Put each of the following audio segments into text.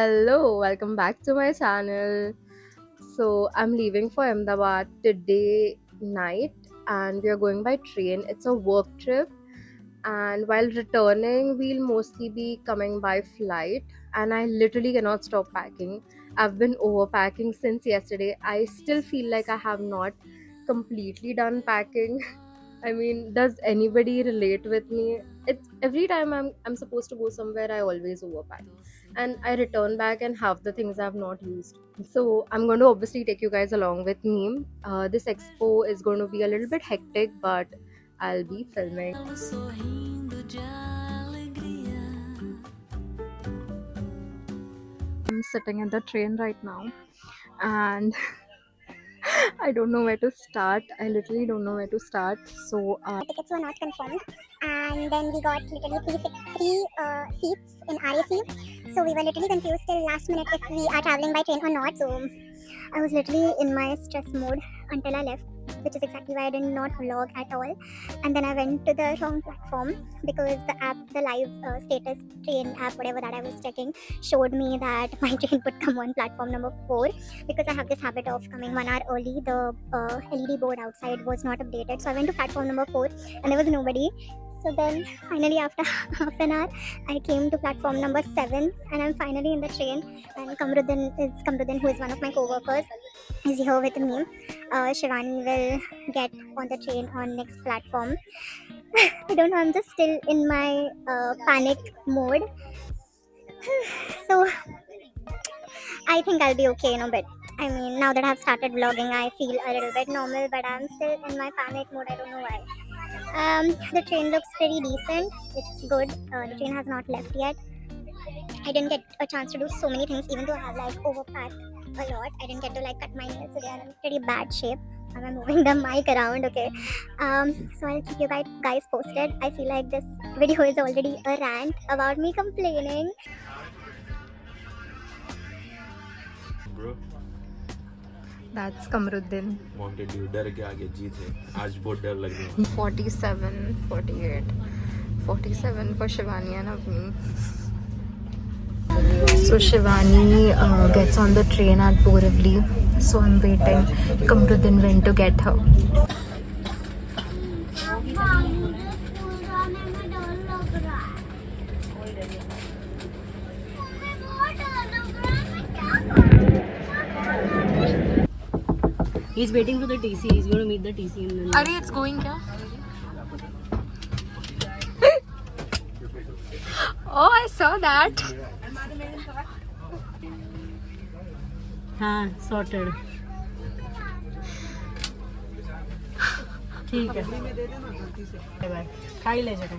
Hello, welcome back to my channel. So, I'm leaving for Ahmedabad today night and we are going by train. It's a work trip, and while returning, we'll mostly be coming by flight. And I literally cannot stop packing. I've been overpacking since yesterday. I still feel like I have not completely done packing. I mean, does anybody relate with me? It's every time I'm supposed to go somewhere, I always overpack, and I return back and have the things I've not used. So I'm going to obviously take you guys along with me. This expo is going to be a little bit hectic, but I'll be filming. I'm sitting in the train right now, and I don't know where to start. I literally don't know where to start. So tickets were not confirmed, and then we got literally three seats in RAC. So we were literally confused till last minute if we are traveling by train or not. So I was literally in my stress mode until I left, which is exactly why I did not vlog at all. And then I went to the wrong platform because the app, the live status train app, whatever that I was checking, showed me that my train would come on platform number 4 because I have this habit of coming 1 hour early. The LED board outside was not updated, so I went to platform number 4 and there was nobody. So then finally after half an hour I came to platform number 7 and I'm finally in the train, and Kamruddin, who is one of my co-workers, is here with me. Shivani will get on the train on next platform. I don't know, I'm just still in my panic mode. So I think I'll be okay in a bit. I mean, now that I've started vlogging, I feel a little bit normal, but I'm still in my panic mode. I don't know why. The train looks pretty decent. It's good. The train has not left yet. I didn't get a chance to do so many things, even though I have like overpacked a lot. I didn't get to like cut my nails, so they are in pretty bad shape. I'm moving the mic around, okay? So I'll keep you guys posted. I feel like this video is already a rant about me complaining. Bro, that's Kamruddin. wanted you डर के आगे जीत है आज बहुत डर लग रहा है 47, 48, 47 for Shivani and Avni. So Shivani gets on the train at Borivali. So I'm waiting. Kamruddin went to get her. He's waiting for the TC. He's going to meet the TC in the. Are it's going kya? Oh, I saw that. हाँ sorted. ठीक है. Bye. खाई ले जाओ.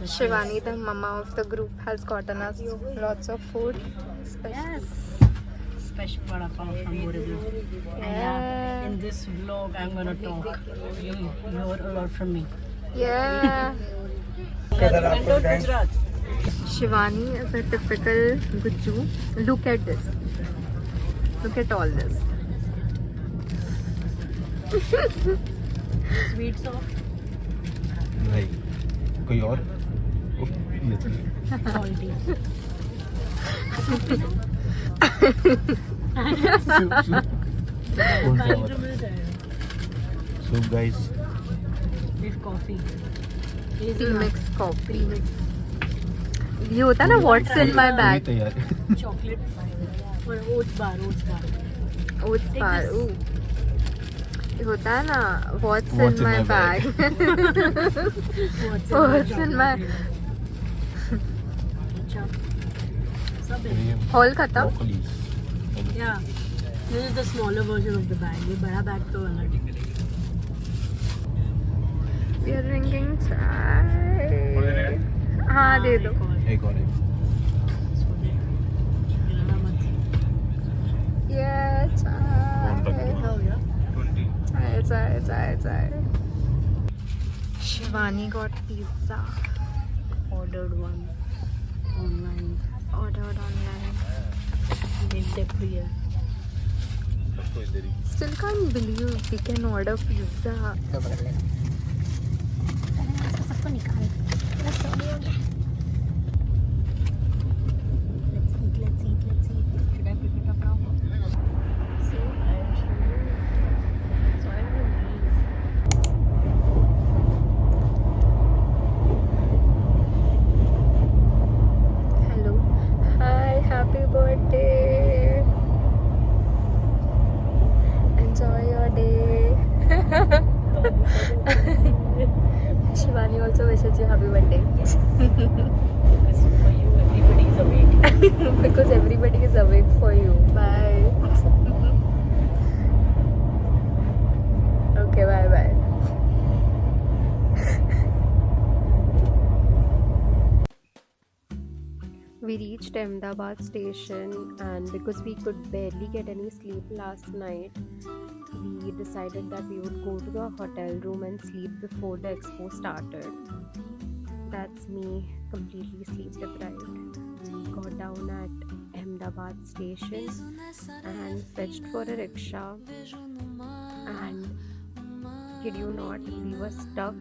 Shivani, the mama of the group, has gotten us lots of food. Yes. Special vada pav from Borivali. And yeah, in this vlog I'm gonna talk. You hear a lot from me. Yeah. Shivani is a typical Gujju. Look at this. Look at all this. Sweet soft. नहीं कोई और Salty. Soup guys With coffee. Mixed coffee. ये होता है ना what's in my bag. तैयार Chocolate. Or oats bar. Oats Take bar. this. Ooh. ये होता है ना what's What's in my bag. What's in my All खत्म. Yeah. This is the smaller version of the bag. ये बड़ा bag तो अलग. We are drinking chai. हाँ दे दो. एक और है Yeah, chai. Shivani got pizza. Ordered one online. Ordered online. Midday prayer. Still can't believe we can order pizza. सबको निकाल. birthday. Enjoy your day. Shivani also wishes you happy birthday. Because for you, everybody is awake. Because everybody is awake for you. Bye. Okay, bye bye. We reached Ahmedabad station, and because we could barely get any sleep last night, we decided that we would go to the hotel room and sleep before the expo started. That's me, completely sleep deprived. We got down at Ahmedabad station and fetched for a rickshaw, and kid you not, we were stuck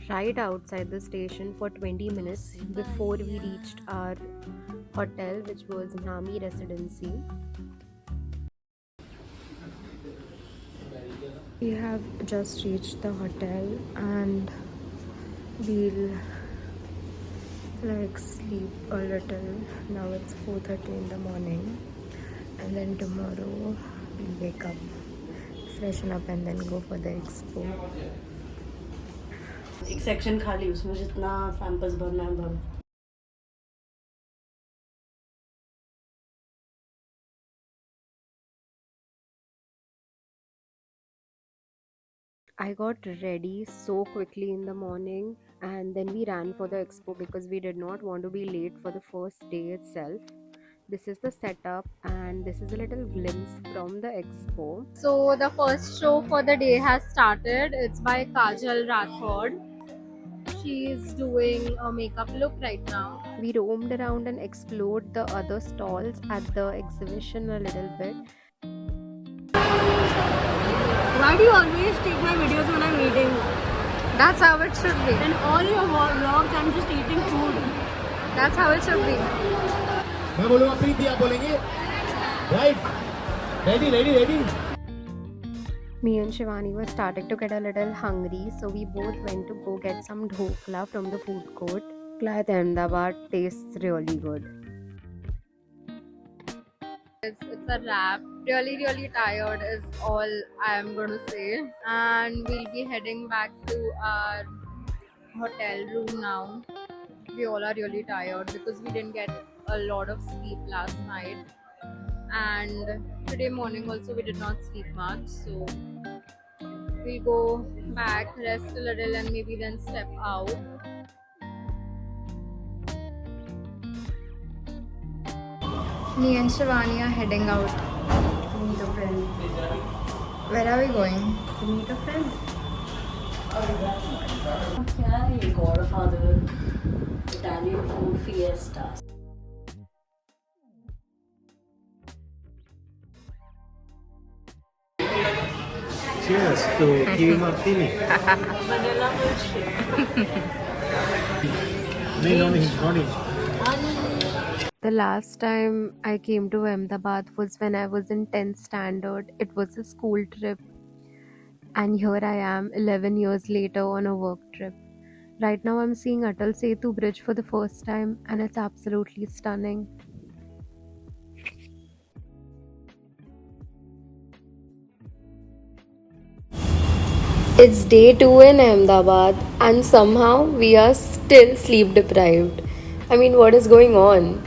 right outside the station for 20 minutes before we reached our hotel, which was Nami Residency. We have just reached the hotel and we'll sleep a little. Now it's 4:30 in the morning, and then tomorrow we'll wake up, freshen up and then go for the expo. एक section खाली, उसमें जितना samples भरना है भरो. I got ready so quickly in the morning, and then we ran for the expo because we did not want to be late for the first day itself. This is the setup, and this is a little glimpse from the expo. So the first show for the day has started. It's by Kajal Rathod. She's doing a makeup look right now. We roamed around and explored the other stalls at the exhibition a little bit. Why do you always take my videos when I'm eating? That's how it should be. In all your vlogs, I'm just eating food. That's how it should be. मैं बोलूँगा प्रीति आप बोलेंगे right ready ready ready Me and Shivani were starting to get a little hungry, so we both went to go get some dhokla from the food court. Dhokla at Ahmedabad tastes really good. It's a wrap. Really tired is all I am going to say. And we'll be heading back to our hotel room now. We all are really tired because we didn't get a lot of sleep last night. And today morning also we did not sleep much. So we'll go back, rest a little and maybe then step out. Me and Shivani are heading out. To meet a friend. Where are we going? To meet a friend. क्या है ये Godfather Italian food fiesta? cheers to Kiwi Martini Vanilla milkshake. नहीं नहीं The last time I came to Ahmedabad was when I was in 10th standard. It was a school trip. And here I am 11 years later on a work trip. Right now I'm seeing Atal Setu Bridge for the first time and it's absolutely stunning. It's day 2 in Ahmedabad and somehow we are still sleep deprived. I mean, what is going on?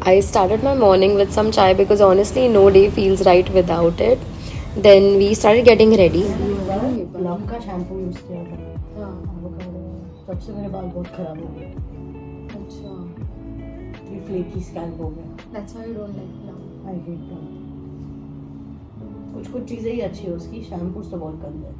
I started my morning with some chai because honestly no day feels right without it. Then we started getting ready. Plum का shampoo use किया था. हाँ, avocado. तब से मेरे बाल बहुत खराब हो गए. अच्छा. ये फ्लेकी स्कैल्प हो गया. That's why you don't like plum. I hate plum. कुछ चीज़ें ही अच्छी है उसकी, शैम्पूस तो बहुत गंदे हैं.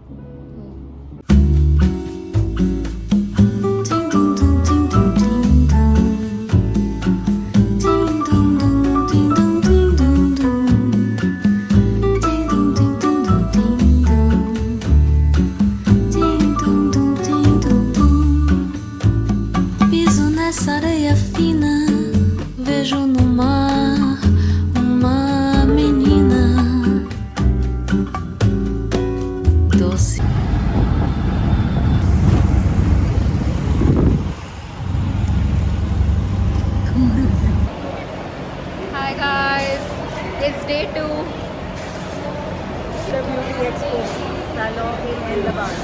Hi guys, It's day 2. The Beauty Expo Salon in Ahmedabad.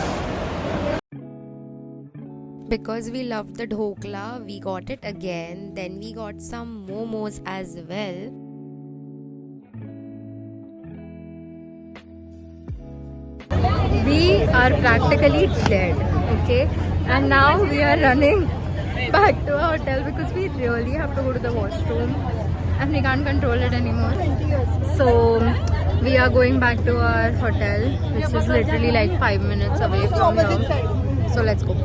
Because we loved the dhokla, we got it again. Then we got some momos as well. We are practically dead, okay? And now we are running back to our hotel because we really have to go to the washroom and we can't control it anymore. So we are going back to our hotel, which is literally like 5 minutes away from here. So let's go.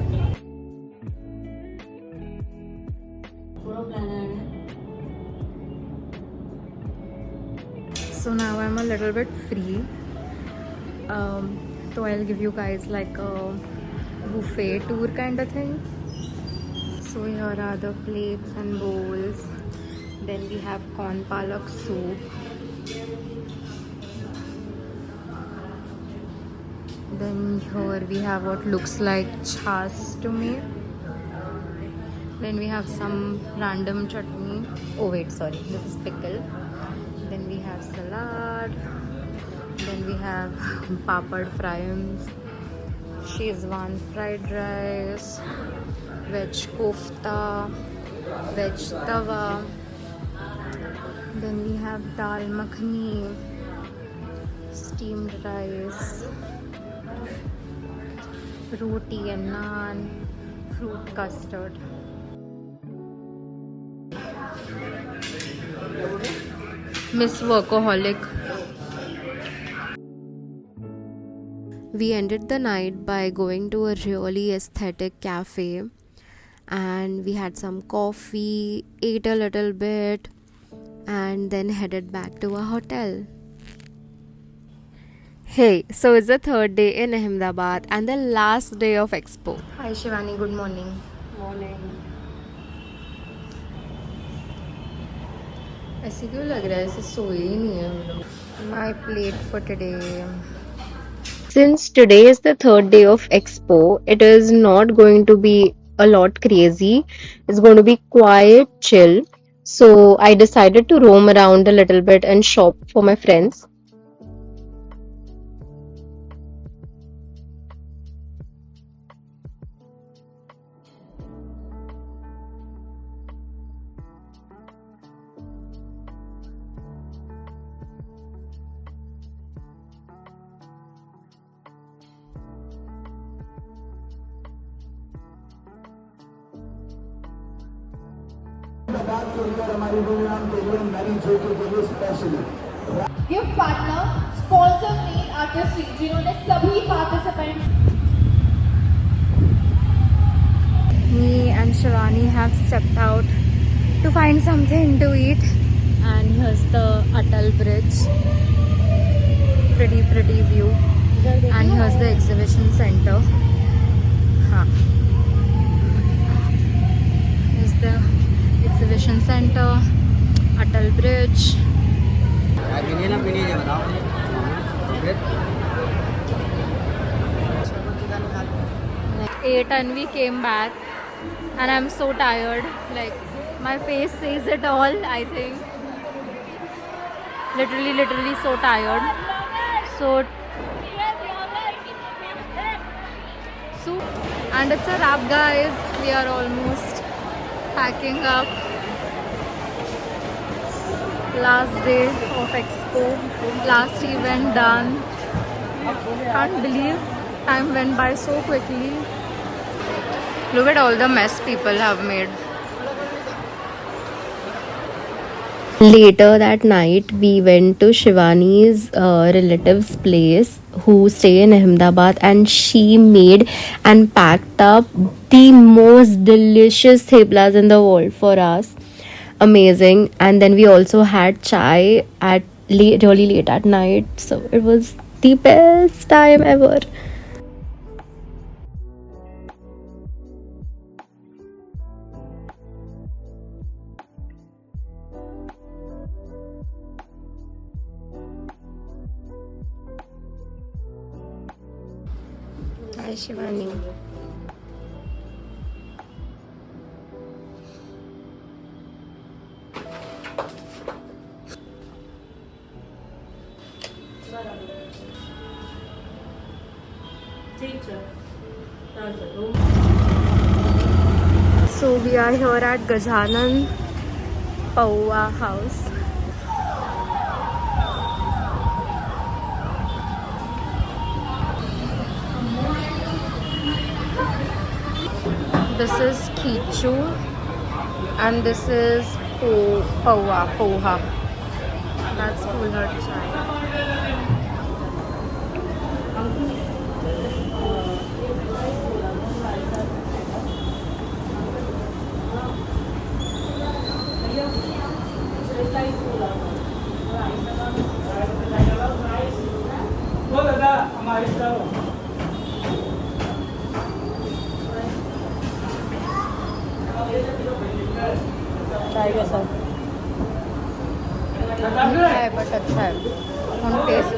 So now I'm a little bit free. So I'll give you guys like a buffet tour kind of thing. So here are the plates and bowls. Then we have corn palak soup. Then here we have what looks like chas to me. Then we have some random chutney. Oh wait, sorry, this is pickle. Then we have salad. Then we have papad fries, Shezwan fried rice, veg kofta, veg tawa. Then we have dal makhani, steamed rice, roti and naan, fruit custard. Miss Workaholic. We ended the night by going to a really aesthetic cafe and we had some coffee, ate a little bit and then headed back to our hotel. Hey, so it's the third day in Ahmedabad and the last day of Expo. Hi Shivani, good morning. Morning. ऐसे क्यों लग रहा है ऐसे सोए ही नहीं है हम लोग. My plate for today. Since today is the third day of Expo, it is not going to be a lot crazy. It's going to be quiet, chill. So I decided to roam around a little bit and shop for my friends. Gift partner sponsor main artist जिन्होंने सभी participants. Me and Shivani have stepped out to find something to eat. And here's the Atal Bridge. Pretty view. And here's the exhibition center. Here's the exhibition center, Atal Bridge. 8 and we came back and I'm so tired, like my face says it all. I think literally so tired. So and it's a wrap guys, we are almost packing up. Last day of Expo, last event done. Can't believe time went by so quickly. Look at all the mess people have made. Later that night, we went to Shivani's relative's place who stay in Ahmedabad, and she made and packed up the most delicious theplas in the world for us. Amazing. And then we also had chai at really late at night, so it was the best time ever. Hi Shivani. So we are here at Gajanan Paua house. This is Khichu and this is Poha. That's cooler chai. चाय कैसा है but अच्छा है. Want to taste?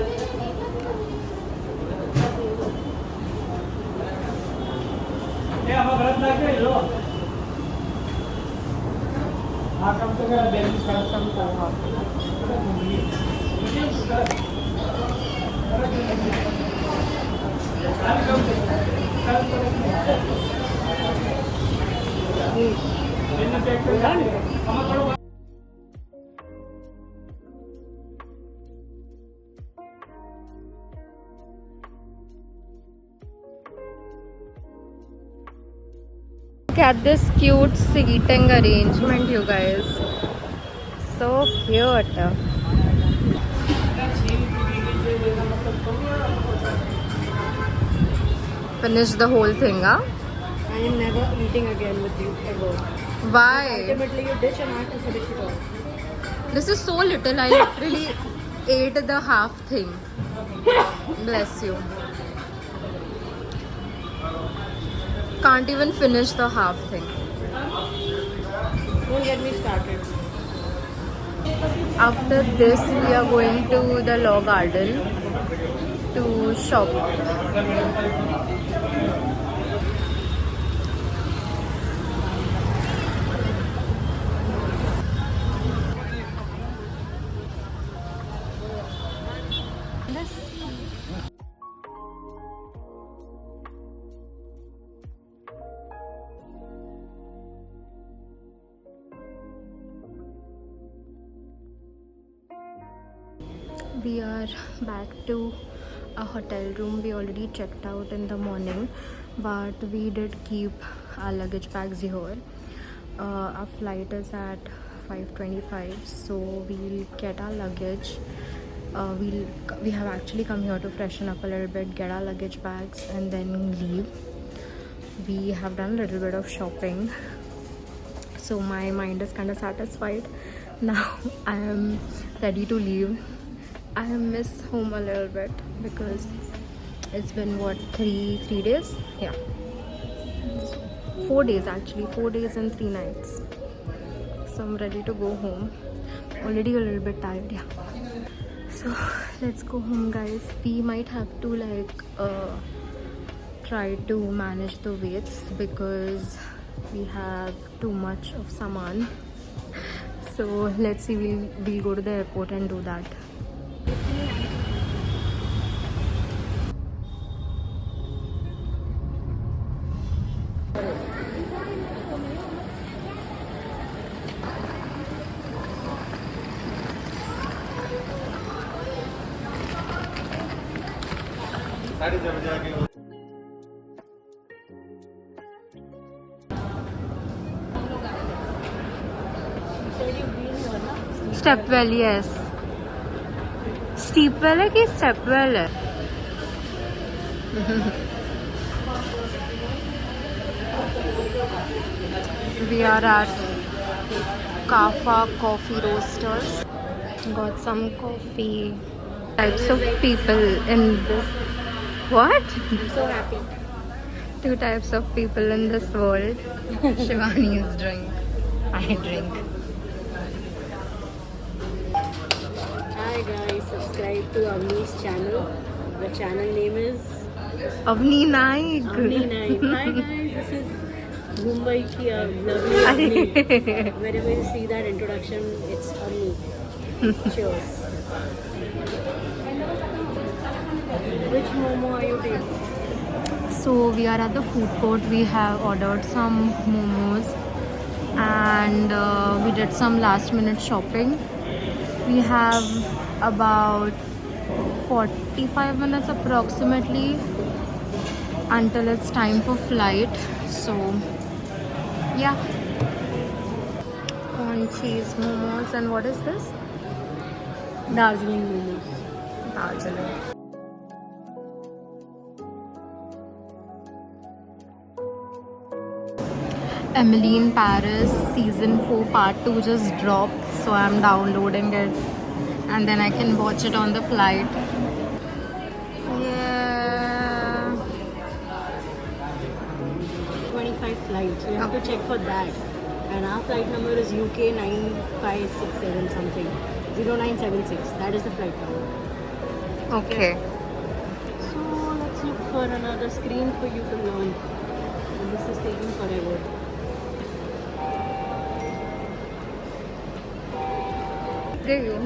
Some poha. Look at this cute seating arrangement, you guys. So cute. Finish the whole thing, huh? I am never eating again with you ever. Why? Ultimately, you ditch and I have to finish it all. This is so little. I literally ate the half thing. Bless you. Can't even finish the half thing. Don't get me started. After this, we are going to the Law Garden to shop. We are back to a hotel room. We already checked out in the morning, but we did keep our luggage bags here. Our flight is at 5:25, so we'll get our luggage. We have actually come here to freshen up a little bit, get our luggage bags, and then leave. We have done a little bit of shopping, so my mind is kind of satisfied. Now I am ready to leave. I miss home a little bit because it's been what, three days? Yeah, 4 days actually, 4 days and 3 nights. So I'm ready to go home. Already a little bit tired, yeah. So let's go home, guys. We might have to try to manage the weights because we have too much of saman. So let's see, we'll go to the airport and do that. Stepwell, yes. Steepwell है कि Stepwell है? We are at Kafa Coffee Roasters. Got some coffee. Types of people in this. What? I'm so happy. 2 types of people in this world. Shivani is drink. I drink. Hi guys, subscribe to Avni's channel. The channel name is Avni Naik. Avni Naik. Hi guys, this is Mumbai ki lovely Avni. Whenever you see that introduction, it's Avni. Cheers. Which momo are you taking? So we are at the food court. We have ordered some momos and we did some last minute shopping. We have about 45 minutes approximately until it's time for flight. So yeah, corn cheese momos. And what is this? Darjeeling momos. Darjeeling. Emily in Paris season 4 part 2 just dropped, so I'm downloading it and then I can watch it on the flight. Yeah. 25 flights. So you have to check for that. And our flight number is UK 9567 something. 0976. That is the flight number. Okay. So let's look for another screen for you to learn. And this is taking forever. There you.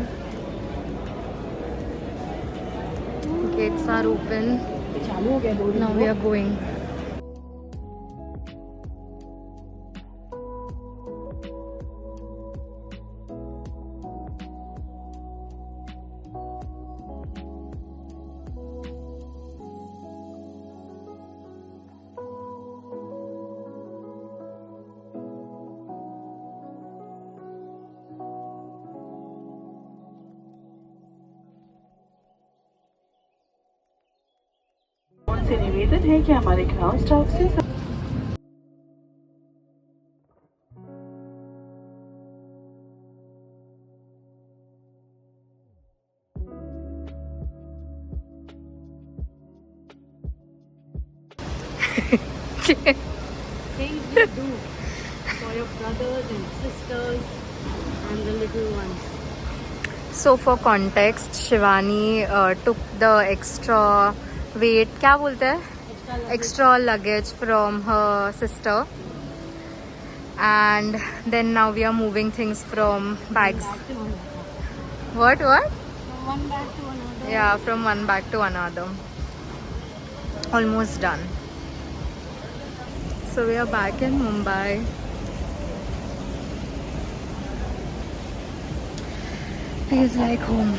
Gates are open. चालू हो गया board. Now we are going. से निवेदन है कि हमारे ground staff से Things you do for your brothers and sisters and the little ones. So for context, Shivani took the extra weight, क्या बोलते हैं? Extra luggage from her sister, and then now we are moving things from bags. What? From one bag to another. Yeah, from one bag to another. Almost done. So we are back in Mumbai. Feels like home.